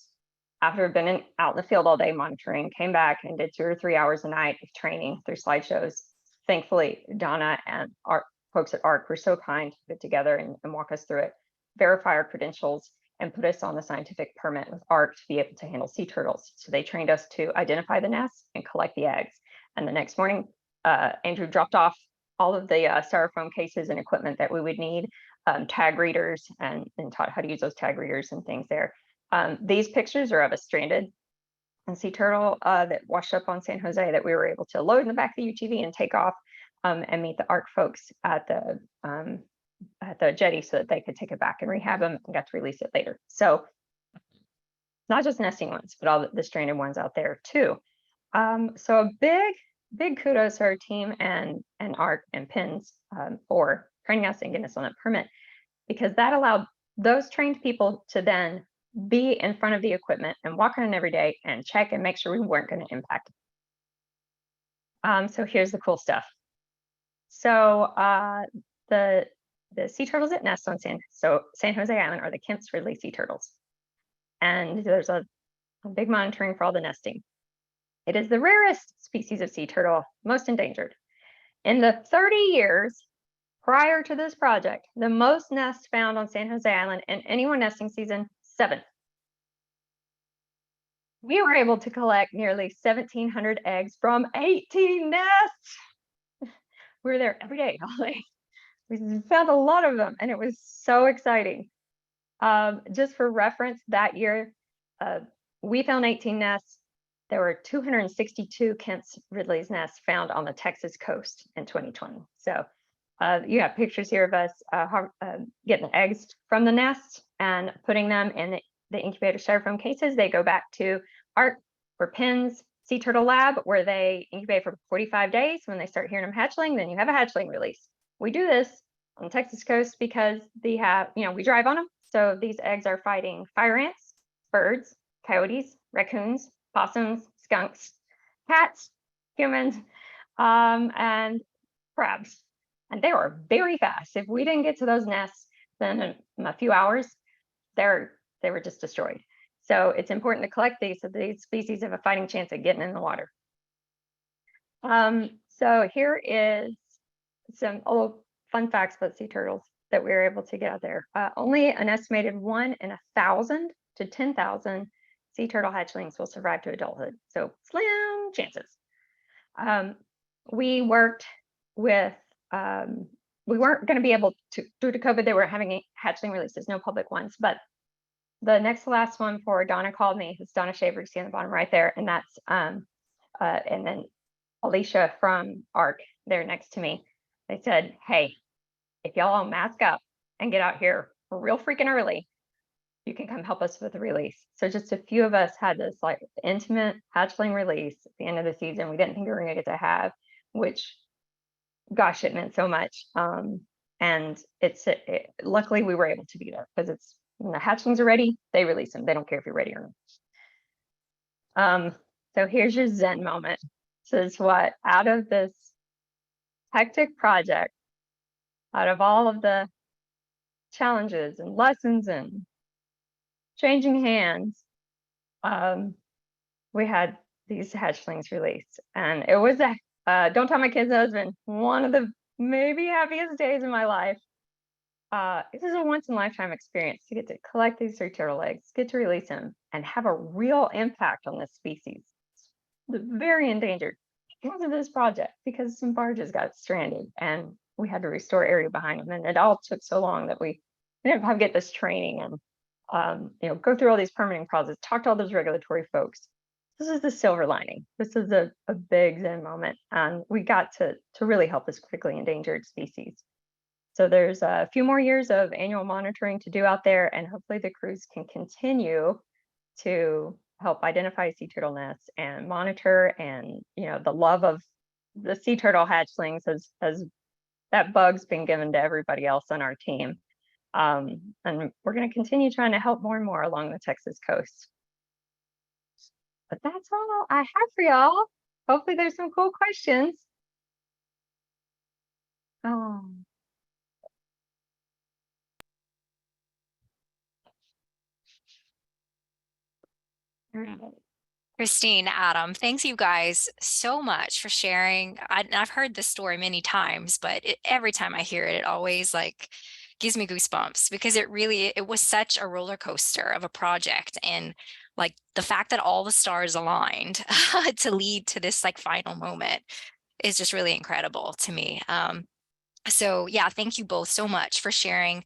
after been out in the field all day monitoring, came back and did 2 or 3 hours a night of training through slideshows. Thankfully, Donna and our folks at ARC were so kind to put together and walk us through it, verify our credentials, and put us on the scientific permit with ARC to be able to handle sea turtles. So they trained us to identify the nests and collect the eggs. And the next morning, Andrew dropped off all of the styrofoam cases and equipment that we would need, tag readers, and taught how to use those tag readers and things there. These pictures are of a stranded sea turtle that washed up on San Jose that we were able to load in the back of the UTV and take off and meet the ARC folks at the jetty so that they could take it back and rehab them and got to release it later. So not just nesting ones, but all the stranded ones out there too. So a big kudos to our team and ARC and PINS for training us and getting us on that permit, because that allowed those trained people to then be in front of the equipment and walk around every day and check and make sure we weren't going to impact it. So here's the cool stuff. So the sea turtles that nest on San Jose Island are the Kemp's Ridley sea turtles. And there's a big monitoring for all the nesting. It is the rarest species of sea turtle, most endangered. In the 30 years prior to this project, the most nests found on San Jose Island in any one nesting season, 7. We were able to collect nearly 1,700 eggs from 18 nests. We were there every day, all day. We found a lot of them, and it was so exciting. Just for reference, that year, we found 18 nests. There were 262 Kent's Ridley's nests found on the Texas coast in 2020. So you have pictures here of us getting the eggs from the nests and putting them in the incubator styrofoam cases. They go back to ARC or PIN's Sea Turtle Lab, where they incubate for 45 days. When they start hearing them hatchling, then you have a hatchling release. We do this on the Texas coast because they have, we drive on them. So these eggs are fighting fire ants, birds, coyotes, raccoons, possums, skunks, cats, humans, and crabs. And they were very fast. If we didn't get to those nests, then in a few hours, they were just destroyed. So it's important to collect these so these species have a fighting chance at getting in the water. So here is some fun facts about sea turtles that we were able to get out there. Only an estimated 1 in 1,000 to 10,000 sea turtle hatchlings will survive to adulthood. So slim chances. We worked with, we weren't going to be able to, due to COVID, they were having hatchling releases, no public ones, but the next to last one for Donna called me, it's Donna Shaver, you see on the bottom right there, and that's, and then Alicia from ARC, they're next to me. They said, hey, if y'all all mask up and get out here real freaking early, you can come help us with the release. So just a few of us had this like intimate hatchling release at the end of the season. We didn't think we were gonna get to have, which, gosh, it meant so much. And luckily we were able to be there because it's, when the hatchlings are ready, they release them. They don't care if you're ready or not. So here's your Zen moment. This is what, out of this hectic project, out of all of the challenges and lessons and changing hands, we had these hatchlings released. And it was don't tell my kid's husband, one of the maybe happiest days of my life. This is a once in a lifetime experience to get to collect these sea turtle eggs, get to release them, and have a real impact on this species. It's very endangered because of this project, because some barges got stranded and we had to restore area behind them. And it all took so long that we didn't have to get this training and go through all these permitting processes, talk to all those regulatory folks. This is the silver lining. This is a big Zen moment. And we got to really help this critically endangered species. So there's a few more years of annual monitoring to do out there, and hopefully the crews can continue to help identify sea turtle nests and monitor, and the love of the sea turtle hatchlings as that bug's been given to everybody else on our team. And we're going to continue trying to help more and more along the Texas coast. But that's all I have for y'all. Hopefully there's some cool questions. Christine, Adam, thanks you guys so much for sharing. I've heard this story many times, but every time I hear it, it always gives me goosebumps, because it was such a roller coaster of a project, and the fact that all the stars aligned to lead to this final moment is just really incredible to me. So yeah, thank you both so much for sharing.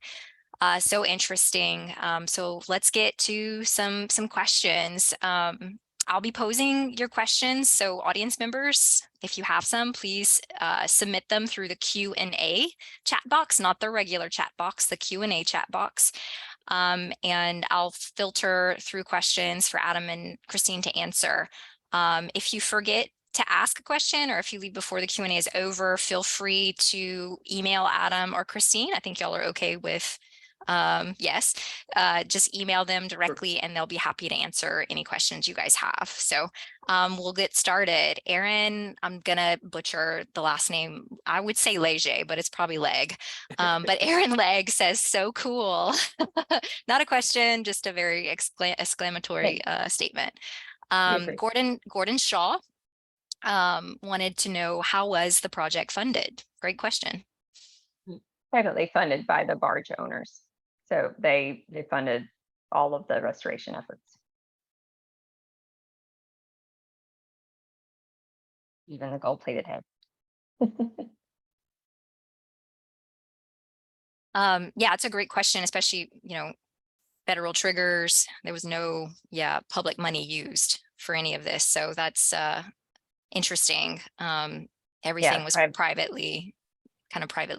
So interesting. So let's get to some questions. I'll be posing your questions. So audience members, if you have some, please submit them through the Q&A chat box, not the regular chat box, the Q&A chat box. And I'll filter through questions for Adam and Christine to answer. If you forget to ask a question, or if you leave before the Q&A is over, feel free to email Adam or Christine. I think y'all are okay with yes, just email them directly and they'll be happy to answer any questions you guys have. So we'll get started. Aaron, I'm gonna butcher the last name. I would say Leger, but it's probably Leg. But Aaron Leg says, so cool. Not a question, just a very exclamatory statement. agree. Gordon Shaw wanted to know, how was the project funded? Great question. Privately funded by the barge owners. So they funded all of the restoration efforts. Even the gold-plated head. Yeah, it's a great question, especially, federal triggers. There was no, public money used for any of this. So that's interesting. Everything was privately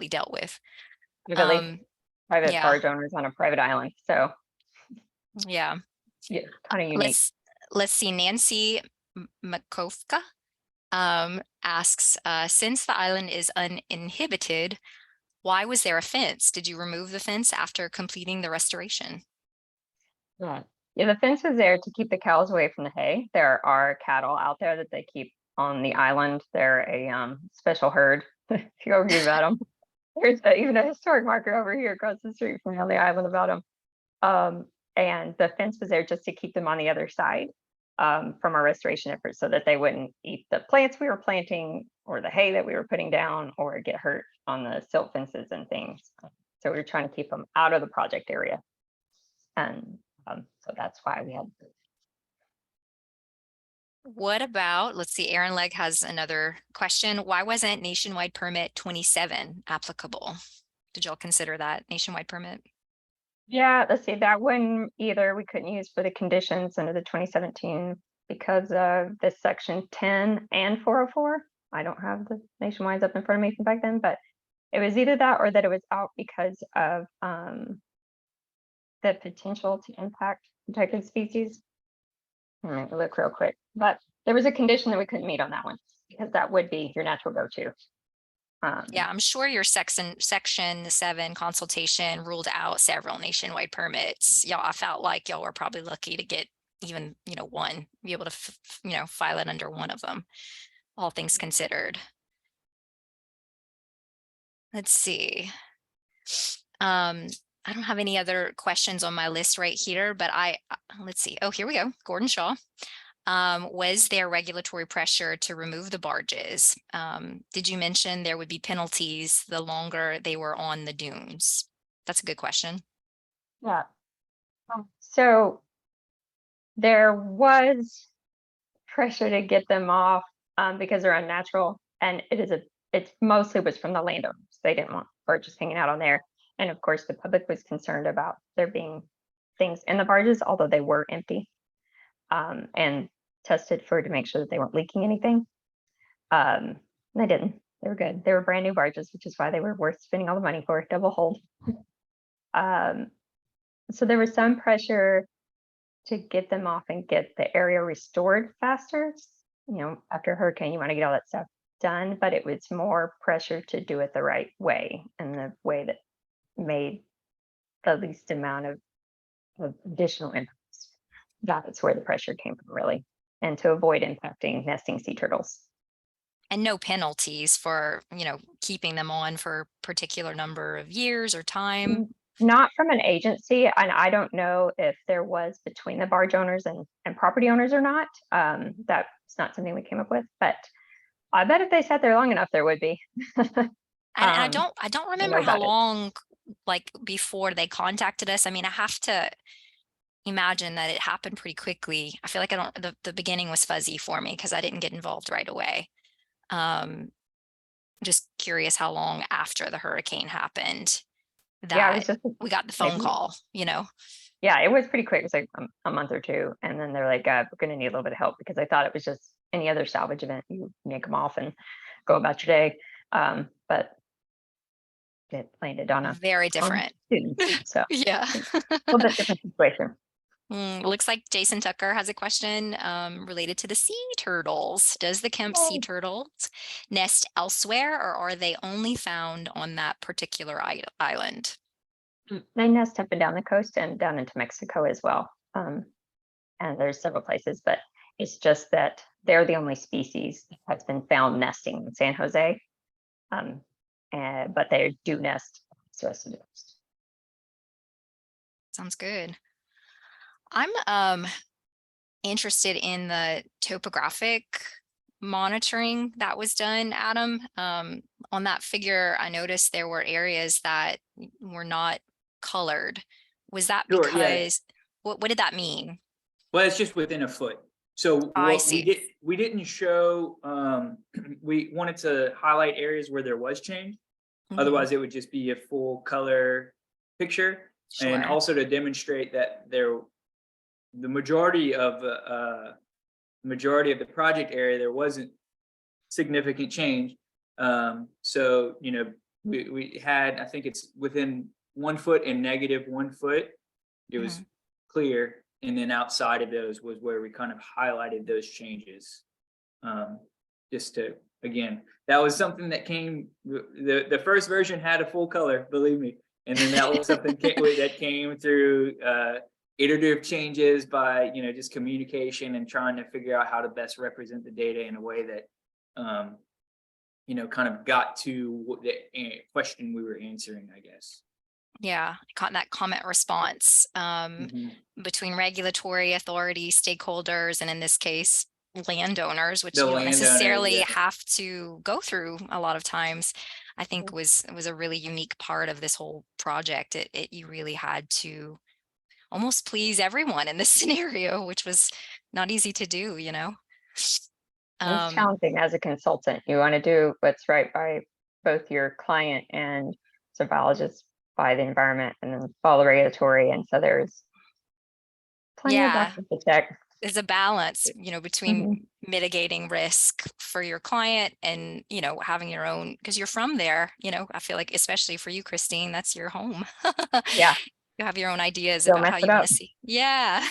dealt with. Private yeah. barge owners on a private island. So yeah, kind of unique. Let's see. Nancy Makofka asks, since the island is uninhibited, why was there a fence? Did you remove the fence after completing the restoration? Yeah, the fence is there to keep the cows away from the hay. There are cattle out there that they keep on the island. They're a special herd. If you ever read about them, there's even a historic marker over here across the street from on the island about them. And the fence was there just to keep them on the other side from our restoration efforts, so that they wouldn't eat the plants we were planting or the hay that we were putting down or get hurt on the silt fences and things. So we were trying to keep them out of the project area. And so that's why we had. What about, let's see, Aaron Legg has another question. Why wasn't nationwide permit 27 applicable? Did y'all consider that nationwide permit? Yeah, let's see, that one either we couldn't use for the conditions under the 2017 because of the section 10 and 404. I don't have the nationwides up in front of me from back then, but it was either that or that it was out because of the potential to impact protected species. Let me look real quick, but there was a condition that we couldn't meet on that one because that would be your natural go-to. Yeah, I'm sure your section 7 consultation ruled out several nationwide permits. Y'all, I felt like y'all were probably lucky to get even, one, be able to, file it under one of them, all things considered. Let's see. I don't have any other questions on my list right here, but let's see. Oh, here we go. Gordon Shaw. Was there regulatory pressure to remove the barges? Did you mention there would be penalties the longer they were on the dunes? That's a good question. Yeah. So there was pressure to get them off because they're unnatural, and it's mostly was from the landowners. They didn't want barges hanging out on there. And of course, the public was concerned about there being things in the barges, although they were empty, and tested to make sure that they weren't leaking anything. They didn't. They were good. They were brand new barges, which is why they were worth spending all the money for. Double hold. So there was some pressure to get them off and get the area restored faster. After a hurricane, you want to get all that stuff done, but it was more pressure to do it the right way and the way that made the least amount of additional impacts. That's where the pressure came from, really, and to avoid impacting nesting sea turtles. And no penalties for, keeping them on for a particular number of years or time? Not from an agency, and I don't know if there was between the barge owners and property owners or not. That's not something we came up with, but I bet if they sat there long enough, there would be. And I don't remember how long, like, before they contacted us. I mean, I have to imagine that it happened pretty quickly. I feel like the beginning was fuzzy for me because I didn't get involved right away. Just curious how long after the hurricane happened that we got the phone call, Yeah, it was pretty quick. It was like a month or two. And then they're like, we're going to need a little bit of help, because I thought it was just any other salvage event. You make them off and go about your day. But it landed on a very different. So yeah, a little bit different situation. Looks like Jason Tucker has a question related to the sea turtles. Does the Kemp sea turtles nest elsewhere, or are they only found on that particular island? They nest up and down the coast and down into Mexico as well. And there's several places, but it's just that they're the only species that has been found nesting in San Jose. But they do nest the rest of the coast. Sounds good. I'm interested in the topographic monitoring that was done, Adam. On that figure, I noticed there were areas that were not colored. Was that Sure, yeah. because, what did that mean? Well, it's just within a foot. So I what see. we didn't show, we wanted to highlight areas where there was change. Mhm. Otherwise, it would just be a full color picture. And Sure. also to demonstrate that the majority of the project area, there wasn't significant change. So, you know, we had, I think it's within 1 foot and -1 foot, it was Mhm. clear. And then outside of those was where we kind of highlighted those changes. Just to, again, that was something that came, the first version had a full color, believe me. And then that was something that came through iterative changes by, you know, just communication and trying to figure out how to best represent the data in a way that, you know, kind of got to what the question we were answering, I guess. Yeah, that comment response Mhm. between regulatory authorities, stakeholders, and in this case, landowners, which The you don't landowners, necessarily yeah. have to go through a lot of times, I think Mhm. was a really unique part of this whole project. You really had to almost please everyone in this scenario, which was not easy to do, you know. It's Um, challenging as a consultant. You want to do what's right by both your client and survivologists, by the environment, and then follow regulatory. And so there's plenty of yeah, boxes to check. there's a balance, you know, between Mhm. mitigating risk for your client and, you know, having your own, because you're from there, you know, I feel like, especially for you, Christine, that's your home. Yeah, You have your own ideas don't about mess how it you want up. to see. Yeah.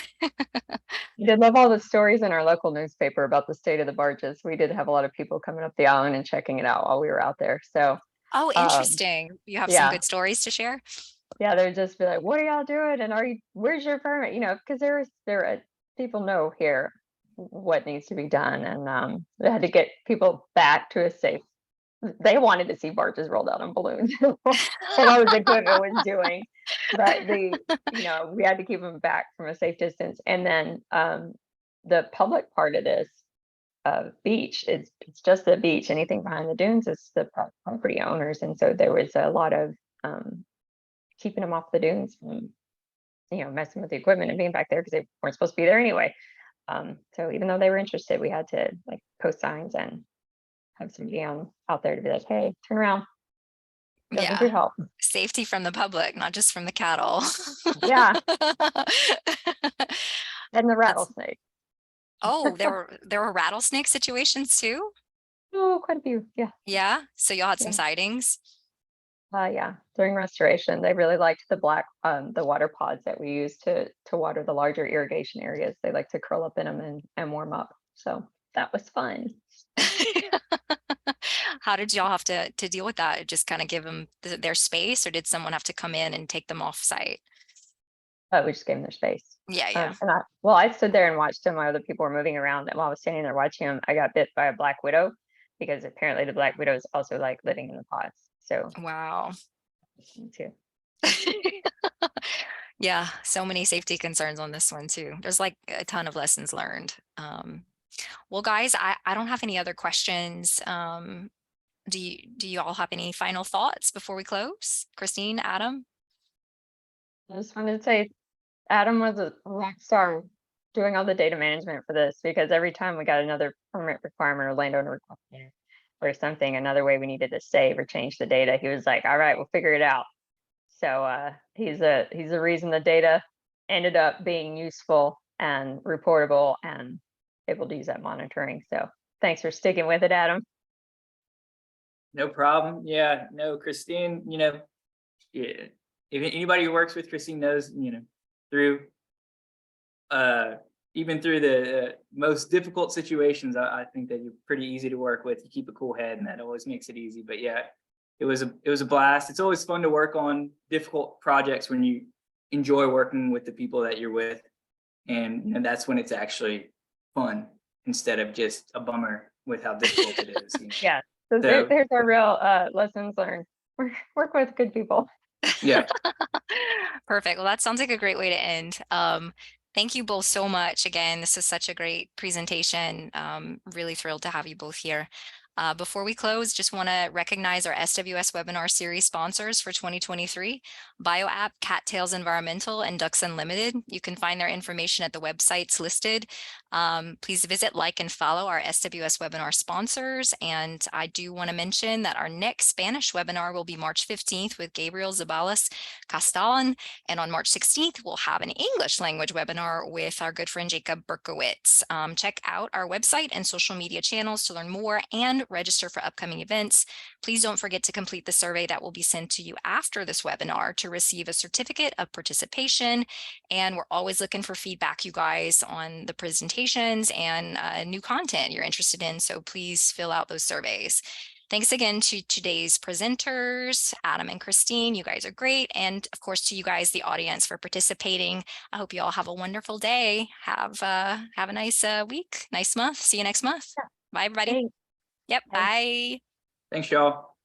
We did love all the stories in our local newspaper about the state of the barges. We did have a lot of people coming up the island and checking it out while we were out there. So, Oh, um, interesting. You have some yeah, good stories to share? yeah, they'd just be like, "What are y'all doing? And where's your permit?" You know, because people know here what needs to be done, and they had to get people back to a safe. They wanted to see barges rolled out on balloons, what all his equipment was doing, but we had to keep them back from a safe distance. And then the public part of this beach, it's just the beach. Anything behind the dunes is the property owners, and so there was a lot of um, keeping them off the dunes from messing with the equipment and being back there because they weren't supposed to be there anyway. So even though they were interested, we had to like post signs and have somebody out there to be like, "Hey, turn around, go need your Yeah. help." Safety from the public, not just from the cattle. Yeah, and the That's, rattlesnake. oh, there were rattlesnake situations too? Oh, quite a few. Yeah, Yeah. So y'all had some yeah, sightings. yeah. During restoration, they really liked the water pods that we use to water the larger irrigation areas. They like to curl up in them and warm up. So that was fun. How did y'all have to deal with that? Just kind of give them their space, or did someone have to come in and take them off site? We just gave them their space. Yeah, yeah. I stood there and watched them while other people were moving around. And while I was standing there watching them, I got bit by a black widow because apparently the black widows also like living in the pods. So Wow. me too. Yeah, so many safety concerns on this one too. There's like a ton of lessons learned. Well, guys, I don't have any other questions. Do you all have any final thoughts before we close? Christine, Adam? I just wanted to say Adam was a rock star doing all the data management for this because every time we got another permit requirement or landowner requirement or something, another way we needed to save or change the data, he was like, "All right, we'll figure it out." So he's the reason the data ended up being useful and reportable and able to use that monitoring. So thanks for sticking with it, Adam. No problem. Yeah, no, Christine, you know, yeah, if anybody who works with Christine knows, you know, through even through the most difficult situations, I think that you're pretty easy to work with. You keep a cool head, and that always makes it easy. But yeah, it was a blast. It's always fun to work on difficult projects when you enjoy working with the people that you're with, and that's when it's actually fun instead of just a bummer with how difficult it is. You know? Yeah. So So there's our real lessons learned. Work with good people. yeah. Perfect. Well, that sounds like a great way to end. Thank you both so much. Again, this is such a great presentation. Really thrilled to have you both here. Before we close, just want to recognize our SWS webinar series sponsors for 2023, BioApp, Cattails Environmental, and Ducks Unlimited. You can find their information at the websites listed. Please visit, like, and follow our SWS webinar sponsors. And I do want to mention that our next Spanish webinar will be March 15th with Gabriel Zabalas Castellan. And on March 16th, we'll have an English language webinar with our good friend Jacob Berkowitz. Check out our website and social media channels to learn more and register for upcoming events. Please don't forget to complete the survey that will be sent to you after this webinar to receive a certificate of participation. And we're always looking for feedback, you guys, on the presentations and new content you're interested in. So please fill out those surveys. Thanks again to today's presenters, Adam and Christine. You guys are great. And of course, to you guys, the audience, for participating. I hope you all have a wonderful day. Have a nice week, nice month. See you next month. Bye, everybody. Thanks. Yep. Bye. Bye. Thanks, y'all.